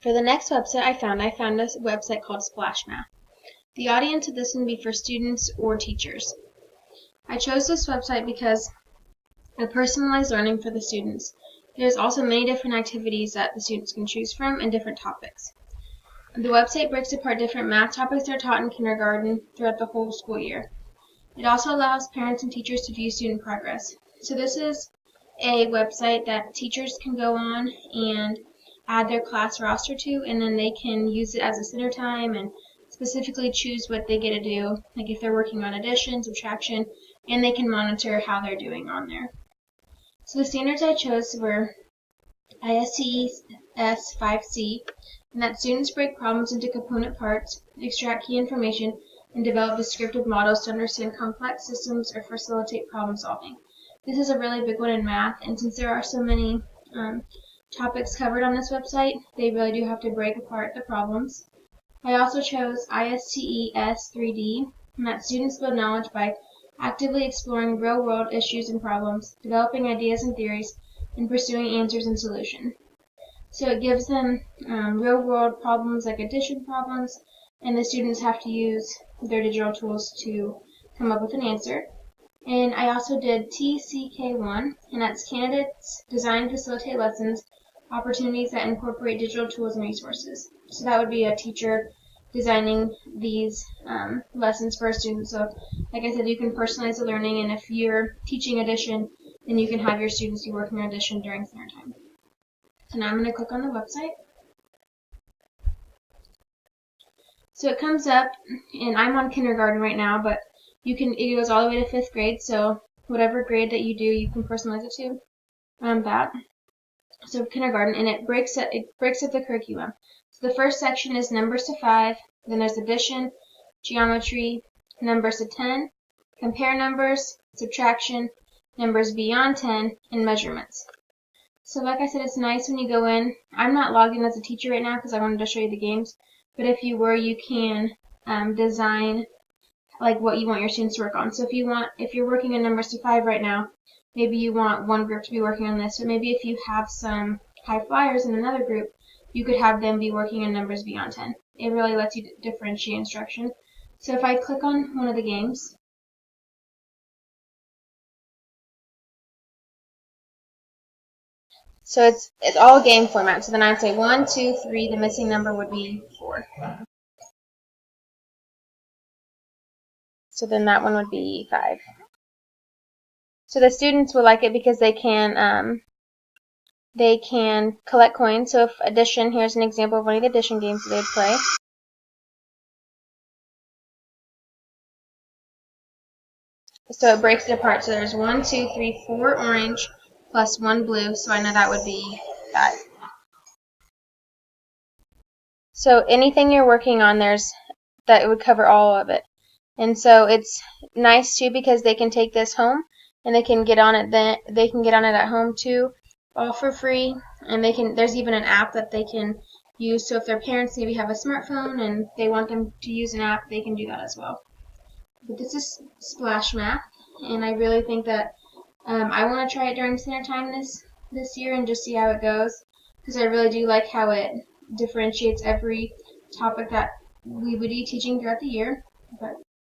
For the next website I found a website called Splash Math. The audience of this would be for students or teachers. I chose this website because of personalized learning for the students. There's also many different activities that the students can choose from and different topics. The website breaks apart different math topics that are taught in kindergarten throughout the whole school year. It also allows parents and teachers to view student progress. So this is a website that teachers can go on and add their class roster to, and then they can use it as a center time and specifically choose what they get to do, like if they're working on addition, subtraction, and they can monitor how they're doing on there. So the standards I chose were ISTE S5C, and that students break problems into component parts, extract key information, and develop descriptive models to understand complex systems or facilitate problem solving. This is a really big one in math, and since there are so many topics covered on this website, they really do have to break apart the problems. I also chose ISTE S3D, and that students build knowledge by actively exploring real-world issues and problems, developing ideas and theories, and pursuing answers and solutions. So it gives them real-world problems like addition problems, and the students have to use their digital tools to come up with an answer. And I also did TCK1, and that's candidates designed to facilitate lessons, opportunities that incorporate digital tools and resources. So that would be a teacher designing these lessons for a student. So like I said, you can personalize the learning, and if you're teaching addition, then you can have your students be working on addition during center time. So now I'm going to click on the website. So it comes up, and I'm on kindergarten right now, but it goes all the way to 5th grade, so whatever grade that you do, you can personalize it to that. So kindergarten, and it breaks up the curriculum. So the first section is numbers to 5, then there's addition, geometry, numbers to 10, compare numbers, subtraction, numbers beyond 10, and measurements. So like I said, it's nice when you go in. I'm not logged in as a teacher right now because I wanted to show you the games, but if you were, you can design like what you want your students to work on. So if you're working on numbers to 5 right now, maybe you want one group to be working on this, or maybe if you have some high flyers in another group, you could have them be working on numbers beyond 10. It really lets you differentiate instruction. So if I click on one of the games, so it's all game format. So then I'd say 1, 2, 3. The missing number would be 4. So then that one would be 5. So the students will like it because they can collect coins. So if addition, here's an example of one of the addition games they'd play. So it breaks it apart. So there's 1, 2, 3, 4 orange plus 1 blue. So I know that would be 5. So anything you're working on, that would cover all of it. And so it's nice too because they can take this home and they can get on it. They can get on it at home too, all for free. And there's even an app that they can use. So if their parents maybe have a smartphone and they want them to use an app, they can do that as well. But this is Splash Math, and I really think that I want to try it during center time this year and just see how it goes, because I really do like how it differentiates every topic that we would be teaching throughout the year.